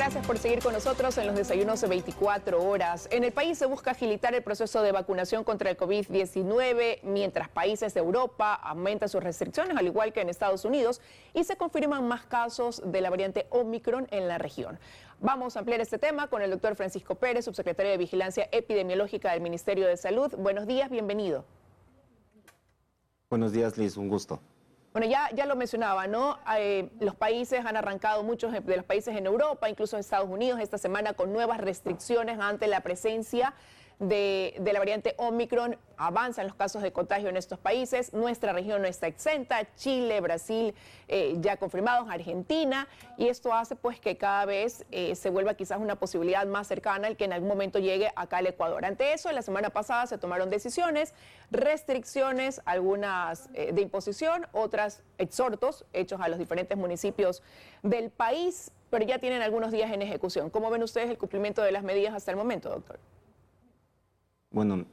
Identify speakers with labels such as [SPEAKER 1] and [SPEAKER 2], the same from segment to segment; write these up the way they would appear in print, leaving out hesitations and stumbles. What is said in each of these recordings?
[SPEAKER 1] Gracias por seguir con nosotros en los desayunos de 24 horas. En el país se busca agilitar el proceso de vacunación contra el COVID-19, mientras países de Europa aumentan sus restricciones, al igual que en Estados Unidos, y se confirman más casos de la variante Omicron en la región. Vamos a ampliar este tema con el doctor Francisco Pérez, subsecretario de Vigilancia Epidemiológica del Ministerio de Salud. Buenos días, bienvenido.
[SPEAKER 2] Buenos días, Liz, un gusto.
[SPEAKER 1] Bueno, ya lo mencionaba, ¿no? Los países han arrancado, muchos de los países en Europa, incluso Estados Unidos, esta semana con nuevas restricciones ante la presencia de la variante Omicron. Avanzan los casos de contagio en estos países. Nuestra región no está exenta. Chile, Brasil ya confirmados, Argentina. Y esto hace pues que cada vez se vuelva quizás una posibilidad más cercana al que en algún momento llegue acá al Ecuador. Ante eso, la semana pasada se tomaron decisiones, restricciones, algunas de imposición, otras exhortos hechos a los diferentes municipios del país, pero ya tienen algunos días en ejecución. ¿Cómo ven ustedes el cumplimiento de las medidas hasta el momento, doctor?
[SPEAKER 2] Bueno,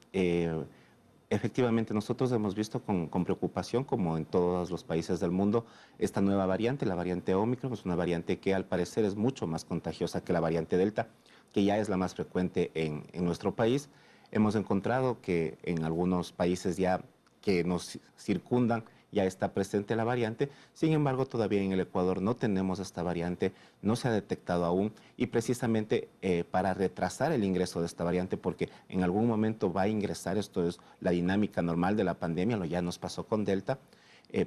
[SPEAKER 2] efectivamente nosotros hemos visto con preocupación, como en todos los países del mundo, esta nueva variante, la variante Omicron. Es una variante que al parecer es mucho más contagiosa que la variante Delta, que ya es la más frecuente en nuestro país. Hemos encontrado que en algunos países ya que nos circundan ya está presente la variante. Sin embargo, todavía en el Ecuador no tenemos esta variante, no se ha detectado aún, y precisamente para retrasar el ingreso de esta variante, porque en algún momento va a ingresar, esto es la dinámica normal de la pandemia, lo ya nos pasó con Delta.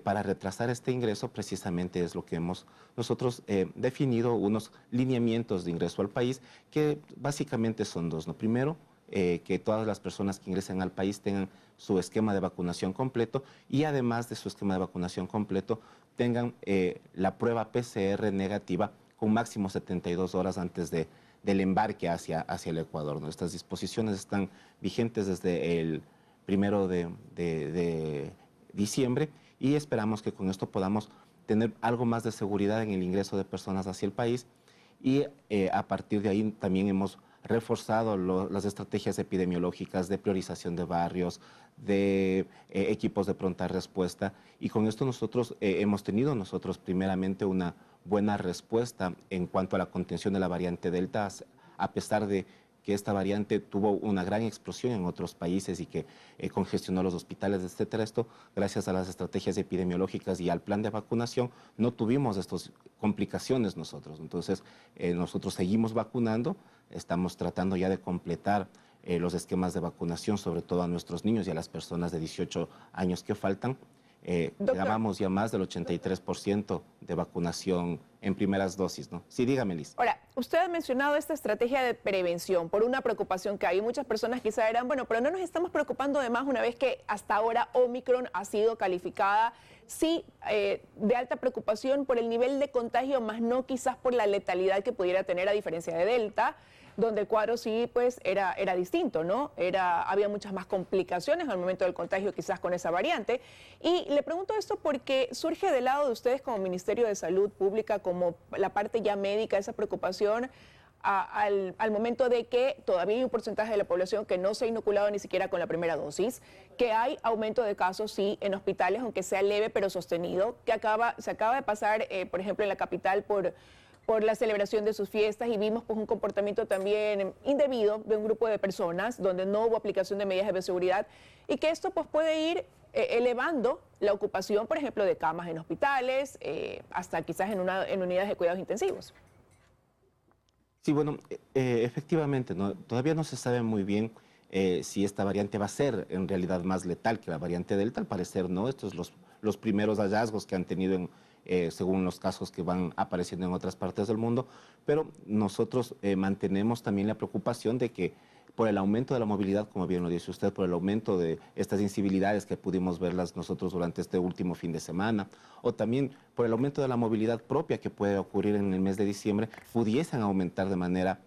[SPEAKER 2] Para retrasar este ingreso precisamente es lo que hemos nosotros definido, unos lineamientos de ingreso al país, que básicamente son dos, ¿no? Primero, que todas las personas que ingresen al país tengan su esquema de vacunación completo, y además de su esquema de vacunación completo tengan la prueba PCR negativa con máximo 72 horas antes del embarque hacia el Ecuador, ¿no? Estas disposiciones están vigentes desde el 1 de diciembre, y esperamos que con esto podamos tener algo más de seguridad en el ingreso de personas hacia el país, y a partir de ahí también hemos reforzado las estrategias epidemiológicas de priorización de barrios, de equipos de pronta respuesta, y con esto nosotros hemos tenido primeramente una buena respuesta en cuanto a la contención de la variante Delta, a pesar de que esta variante tuvo una gran explosión en otros países y que congestionó los hospitales, etcétera. Esto, gracias a las estrategias epidemiológicas y al plan de vacunación, no tuvimos estas complicaciones nosotros. Entonces, nosotros seguimos vacunando, estamos tratando ya de completar los esquemas de vacunación, sobre todo a nuestros niños y a las personas de 18 años que faltan. Llevamos ya más del 83% de vacunación en primeras dosis, ¿no? Sí, dígame, Liz.
[SPEAKER 1] Ahora, usted ha mencionado esta estrategia de prevención por una preocupación que hay. Muchas personas quizá dirán, bueno, pero no nos estamos preocupando de más una vez que hasta ahora Omicron ha sido calificada, sí, de alta preocupación por el nivel de contagio, más no quizás por la letalidad que pudiera tener, a diferencia de Delta, donde el cuadro sí pues era distinto, ¿no? Había muchas más complicaciones al momento del contagio quizás con esa variante. Y le pregunto esto porque surge del lado de ustedes como Ministerio de Salud Pública, como la parte ya médica, esa preocupación al momento de que todavía hay un porcentaje de la población que no se ha inoculado ni siquiera con la primera dosis, que hay aumento de casos, sí, en hospitales, aunque sea leve pero sostenido, que se acaba de pasar, por ejemplo, en la capital por la celebración de sus fiestas, y vimos pues un comportamiento también indebido de un grupo de personas donde no hubo aplicación de medidas de bioseguridad, y que esto pues puede ir elevando la ocupación, por ejemplo, de camas en hospitales, hasta quizás en unidades de cuidados intensivos.
[SPEAKER 2] Sí, bueno, efectivamente, ¿no? Todavía no se sabe muy bien si esta variante va a ser en realidad más letal que la variante Delta. Al parecer no, estos son los primeros hallazgos que han tenido según los casos que van apareciendo en otras partes del mundo, pero nosotros mantenemos también la preocupación de que por el aumento de la movilidad, como bien lo dice usted, por el aumento de estas incivilidades que pudimos verlas nosotros durante este último fin de semana, o también por el aumento de la movilidad propia que puede ocurrir en el mes de diciembre, pudiesen aumentar de manera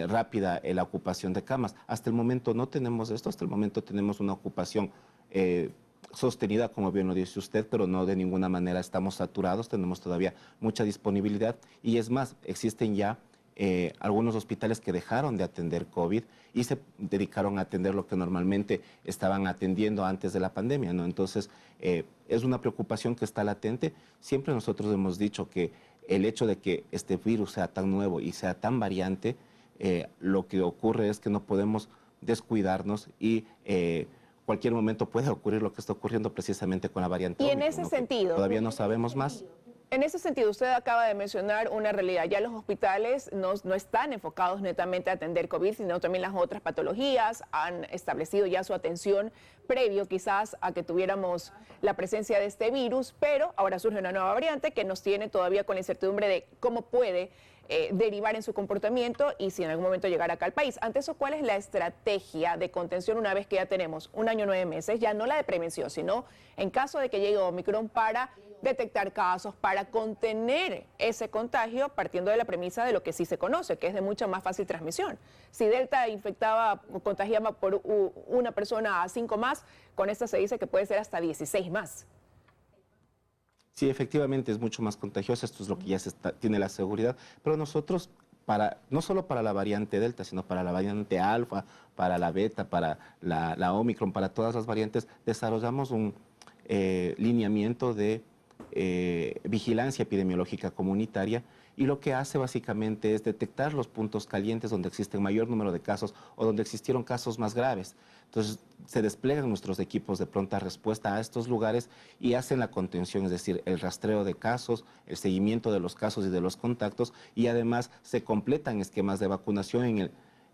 [SPEAKER 2] rápida la ocupación de camas. Hasta el momento no tenemos esto, hasta el momento tenemos una ocupación sostenida, como bien lo dice usted, pero no de ninguna manera estamos saturados, tenemos todavía mucha disponibilidad, y es más, existen ya algunos hospitales que dejaron de atender COVID y se dedicaron a atender lo que normalmente estaban atendiendo antes de la pandemia, ¿no? Entonces, es una preocupación que está latente. Siempre nosotros hemos dicho que el hecho de que este virus sea tan nuevo y sea tan variante, lo que ocurre es que no podemos descuidarnos y cualquier momento puede ocurrir lo que está ocurriendo precisamente con la variante
[SPEAKER 1] Y en
[SPEAKER 2] Ómicron,
[SPEAKER 1] ese
[SPEAKER 2] ¿no?
[SPEAKER 1] sentido,
[SPEAKER 2] Todavía no sabemos más.
[SPEAKER 1] en ese sentido, usted acaba de mencionar una realidad. Ya los hospitales no están enfocados netamente a atender COVID, sino también las otras patologías. Han establecido ya su atención previo quizás a que tuviéramos la presencia de este virus, pero ahora surge una nueva variante que nos tiene todavía con la incertidumbre de cómo puede derivar en su comportamiento y si en algún momento llegar acá al país. Ante eso, ¿cuál es la estrategia de contención una vez que ya tenemos 1 año 9 meses? Ya no la de prevención, sino en caso de que llegue Omicron, para detectar casos, para contener ese contagio, partiendo de la premisa de lo que sí se conoce, que es de mucha más fácil transmisión. Si Delta infectaba o contagiaba por una persona a 5 más, con esta se dice que puede ser hasta 16 más.
[SPEAKER 2] Sí, efectivamente es mucho más contagiosa, esto es lo que ya tiene la seguridad, pero nosotros, no solo para la variante Delta, sino para la variante Alfa, para la Beta, para la Omicron, para todas las variantes, desarrollamos un lineamiento de vigilancia epidemiológica comunitaria, y lo que hace básicamente es detectar los puntos calientes donde existe mayor número de casos o donde existieron casos más graves. Entonces se despliegan nuestros equipos de pronta respuesta a estos lugares y hacen la contención, es decir, el rastreo de casos, el seguimiento de los casos y de los contactos, y además se completan esquemas de vacunación en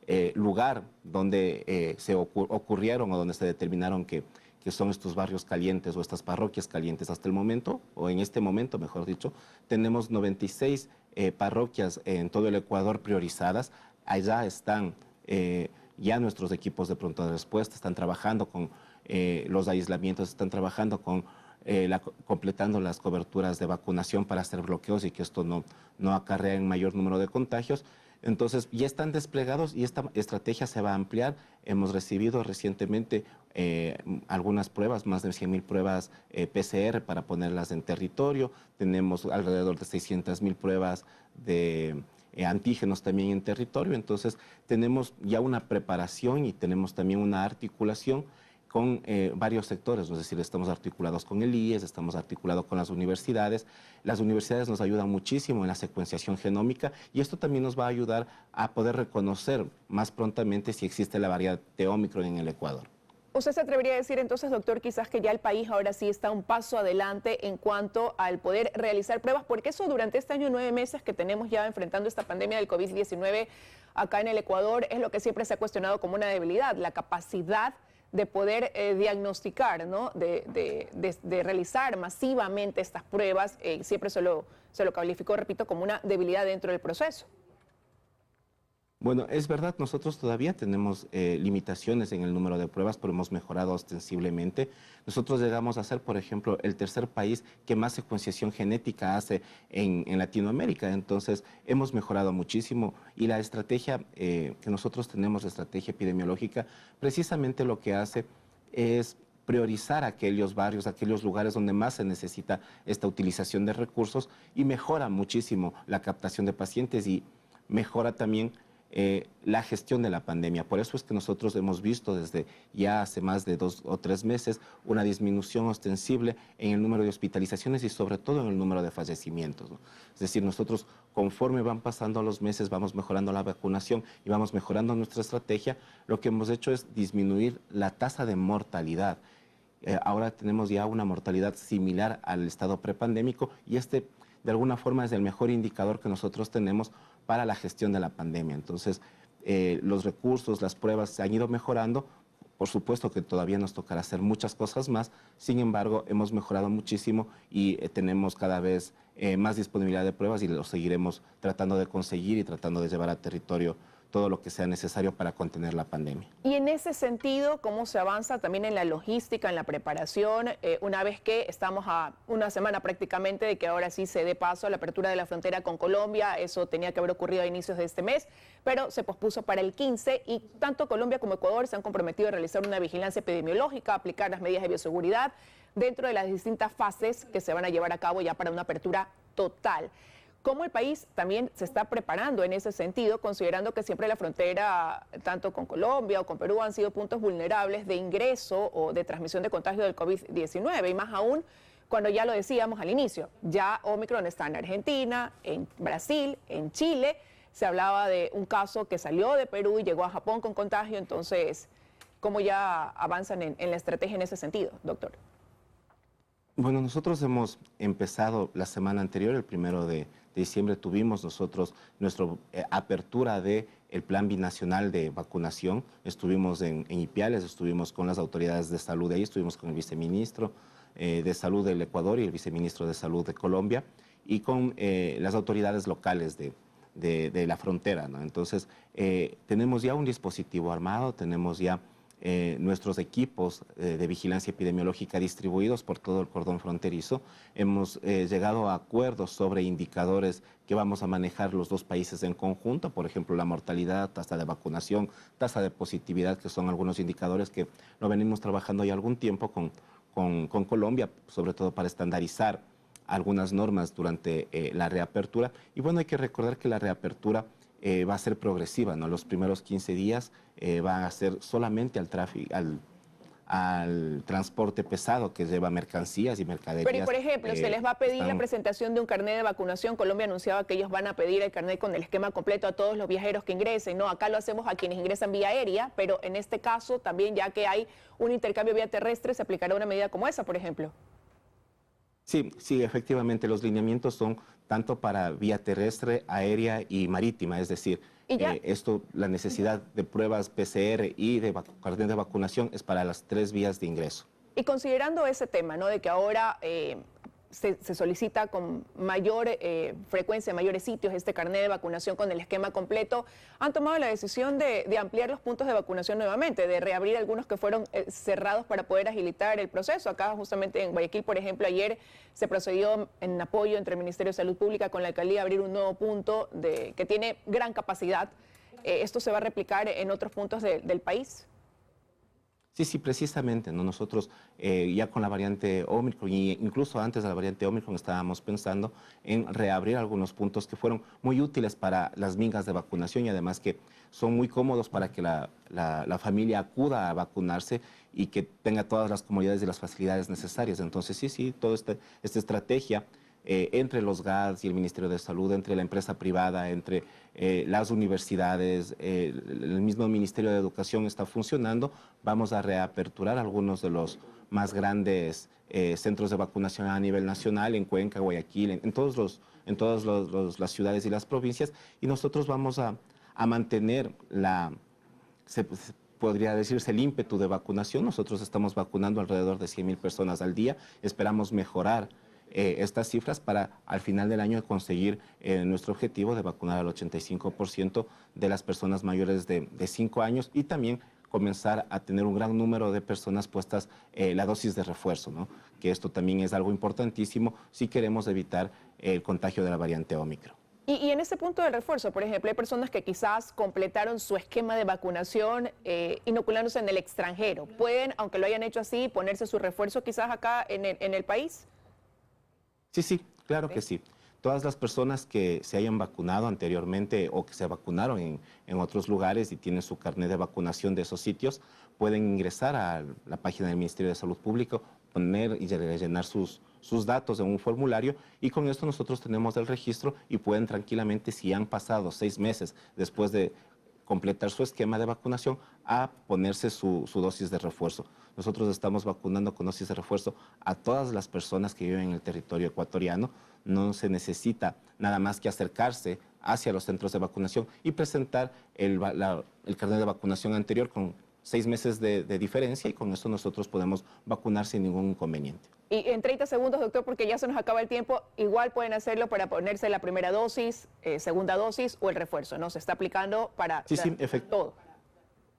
[SPEAKER 2] el lugar donde se ocurrieron o donde se determinaron que son estos barrios calientes o estas parroquias calientes. Hasta el momento, o en este momento, mejor dicho, tenemos 96 parroquias en todo el Ecuador priorizadas. Allá están ya nuestros equipos de pronta respuesta, están trabajando con los aislamientos, están trabajando con completando las coberturas de vacunación para hacer bloqueos y que esto no acarrea en mayor número de contagios. Entonces, ya están desplegados y esta estrategia se va a ampliar. Hemos recibido recientemente algunas pruebas, más de 100.000 pruebas PCR para ponerlas en territorio. Tenemos alrededor de 600.000 pruebas de antígenos también en territorio. Entonces, tenemos ya una preparación y tenemos también una articulación con varios sectores, es decir, estamos articulados con el IES, estamos articulados con las universidades. Las universidades nos ayudan muchísimo en la secuenciación genómica y esto también nos va a ayudar a poder reconocer más prontamente si existe la variante Ómicron en el Ecuador.
[SPEAKER 1] ¿Usted se atrevería a decir entonces, doctor, quizás que ya el país ahora sí está un paso adelante en cuanto al poder realizar pruebas? Porque eso durante este año 9 meses que tenemos ya enfrentando esta pandemia del COVID-19 acá en el Ecuador es lo que siempre se ha cuestionado como una debilidad, la capacidad de poder diagnosticar, ¿no? de realizar masivamente estas pruebas, siempre se lo calificó, repito, como una debilidad dentro del proceso.
[SPEAKER 2] Bueno, es verdad, nosotros todavía tenemos limitaciones en el número de pruebas, pero hemos mejorado ostensiblemente. Nosotros llegamos a ser, por ejemplo, el tercer país que más secuenciación genética hace en Latinoamérica. Entonces, hemos mejorado muchísimo y la estrategia que nosotros tenemos, la estrategia epidemiológica, precisamente lo que hace es priorizar aquellos barrios, aquellos lugares donde más se necesita esta utilización de recursos y mejora muchísimo la captación de pacientes y mejora también la gestión de la pandemia. Por eso es que nosotros hemos visto desde ya hace más de 2 o 3 meses una disminución ostensible en el número de hospitalizaciones y sobre todo en el número de fallecimientos, ¿no? Es decir, nosotros conforme van pasando los meses vamos mejorando la vacunación y vamos mejorando nuestra estrategia. Lo que hemos hecho es disminuir la tasa de mortalidad. Ahora tenemos ya una mortalidad similar al estado prepandémico y este de alguna forma es el mejor indicador que nosotros tenemos para la gestión de la pandemia. Entonces, los recursos, las pruebas se han ido mejorando. Por supuesto que todavía nos tocará hacer muchas cosas más. Sin embargo, hemos mejorado muchísimo y tenemos cada vez más disponibilidad de pruebas y lo seguiremos tratando de conseguir y tratando de llevar a territorio todo lo que sea necesario para contener la pandemia.
[SPEAKER 1] Y en ese sentido, ¿cómo se avanza también en la logística, en la preparación, una vez que estamos a una semana prácticamente de que ahora sí se dé paso a la apertura de la frontera con Colombia? Eso tenía que haber ocurrido a inicios de este mes, pero se pospuso para el 15 y tanto Colombia como Ecuador se han comprometido a realizar una vigilancia epidemiológica, aplicar las medidas de bioseguridad dentro de las distintas fases que se van a llevar a cabo ya para una apertura total. ¿Cómo el país también se está preparando en ese sentido, considerando que siempre la frontera, tanto con Colombia o con Perú, han sido puntos vulnerables de ingreso o de transmisión de contagio del COVID-19? Y más aún cuando ya lo decíamos al inicio, ya Omicron está en Argentina, en Brasil, en Chile. Se hablaba de un caso que salió de Perú y llegó a Japón con contagio. Entonces, ¿cómo ya avanzan en la estrategia en ese sentido, doctor?
[SPEAKER 2] Bueno, nosotros hemos empezado la semana anterior, el 1 de diciembre, tuvimos nosotros nuestra apertura del plan binacional de vacunación. Estuvimos en Ipiales, estuvimos con las autoridades de salud de ahí, estuvimos con el viceministro de Salud del Ecuador y el viceministro de Salud de Colombia y con las autoridades locales de la frontera, ¿no? Entonces, tenemos ya un dispositivo armado, tenemos ya nuestros equipos de vigilancia epidemiológica distribuidos por todo el cordón fronterizo. Hemos llegado a acuerdos sobre indicadores que vamos a manejar los dos países en conjunto, por ejemplo, la mortalidad, tasa de vacunación, tasa de positividad, que son algunos indicadores que lo venimos trabajando ya algún tiempo con Colombia, sobre todo para estandarizar algunas normas durante la reapertura. Y bueno, hay que recordar que la reapertura va a ser progresiva, ¿no? Los primeros 15 días va a ser solamente al tráfico, al transporte pesado que lleva mercancías y mercaderías.
[SPEAKER 1] Pero, y por ejemplo, se les va a pedir la presentación de un carnet de vacunación. Colombia anunciaba que ellos van a pedir el carnet con el esquema completo a todos los viajeros que ingresen, ¿no? Acá lo hacemos a quienes ingresan vía aérea, pero en este caso también, ya que hay un intercambio vía terrestre, se aplicará una medida como esa, por ejemplo.
[SPEAKER 2] Sí, sí, efectivamente, los lineamientos son tanto para vía terrestre, aérea y marítima, es decir, la necesidad de pruebas PCR y de carnet de vacunación es para las 3 vías de ingreso.
[SPEAKER 1] Y considerando ese tema, ¿no? De que ahora se solicita con mayor frecuencia, en mayores sitios, este carnet de vacunación con el esquema completo, han tomado la decisión de ampliar los puntos de vacunación nuevamente, de reabrir algunos que fueron cerrados para poder agilitar el proceso. Acá justamente en Guayaquil, por ejemplo, ayer se procedió en apoyo entre el Ministerio de Salud Pública con la alcaldía a abrir un nuevo punto que tiene gran capacidad. ¿Esto se va a replicar en otros puntos del país?
[SPEAKER 2] Sí, sí, precisamente, ¿no? Nosotros ya con la variante Omicron, e incluso antes de la variante Omicron, estábamos pensando en reabrir algunos puntos que fueron muy útiles para las migas de vacunación y además que son muy cómodos para que la familia acuda a vacunarse y que tenga todas las comodidades y las facilidades necesarias. Entonces, sí, toda esta estrategia entre los GADS y el Ministerio de Salud, entre la empresa privada, entre las universidades, el mismo Ministerio de Educación está funcionando. Vamos a reaperturar algunos de los más grandes centros de vacunación a nivel nacional, en Cuenca, Guayaquil, en todas las ciudades y las provincias, y nosotros vamos a mantener podría decirse el ímpetu de vacunación. Nosotros estamos vacunando alrededor de 100,000 personas al día, esperamos mejorar estas cifras para al final del año conseguir nuestro objetivo de vacunar al 85% de las personas mayores de 5 años y también comenzar a tener un gran número de personas puestas la dosis de refuerzo, ¿no? Que esto también es algo importantísimo si queremos evitar el contagio de la variante Omicron.
[SPEAKER 1] Y en ese punto del refuerzo, por ejemplo, hay personas que quizás completaron su esquema de vacunación inoculándose en el extranjero. ¿Pueden, aunque lo hayan hecho así, ponerse su refuerzo quizás acá en el país?
[SPEAKER 2] Sí, claro que sí. Todas las personas que se hayan vacunado anteriormente o que se vacunaron en otros lugares y tienen su carnet de vacunación de esos sitios, pueden ingresar a la página del Ministerio de Salud Pública, poner y rellenar sus datos en un formulario y con esto nosotros tenemos el registro y pueden tranquilamente, si han pasado 6 meses después de completar su esquema de vacunación, a ponerse su dosis de refuerzo. Nosotros estamos vacunando con dosis de refuerzo a todas las personas que viven en el territorio ecuatoriano. No se necesita nada más que acercarse hacia los centros de vacunación y presentar el carnet de vacunación anterior con 6 meses de diferencia y con eso nosotros podemos vacunar sin ningún inconveniente.
[SPEAKER 1] Y en 30 segundos, doctor, porque ya se nos acaba el tiempo, igual pueden hacerlo para ponerse la primera dosis, segunda dosis o el refuerzo, ¿no? Se está aplicando para todo.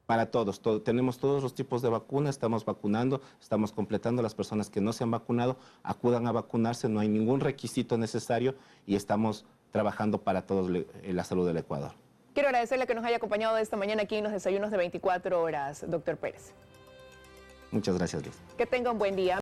[SPEAKER 2] Para todos, tenemos todos los tipos de vacunas, estamos vacunando, estamos completando. Las personas que no se han vacunado acudan a vacunarse, no hay ningún requisito necesario y estamos trabajando para todos la salud del Ecuador.
[SPEAKER 1] Quiero agradecerle que nos haya acompañado esta mañana aquí en los desayunos de 24 horas, doctor Pérez.
[SPEAKER 2] Muchas gracias, Liz.
[SPEAKER 1] Que tenga un buen día.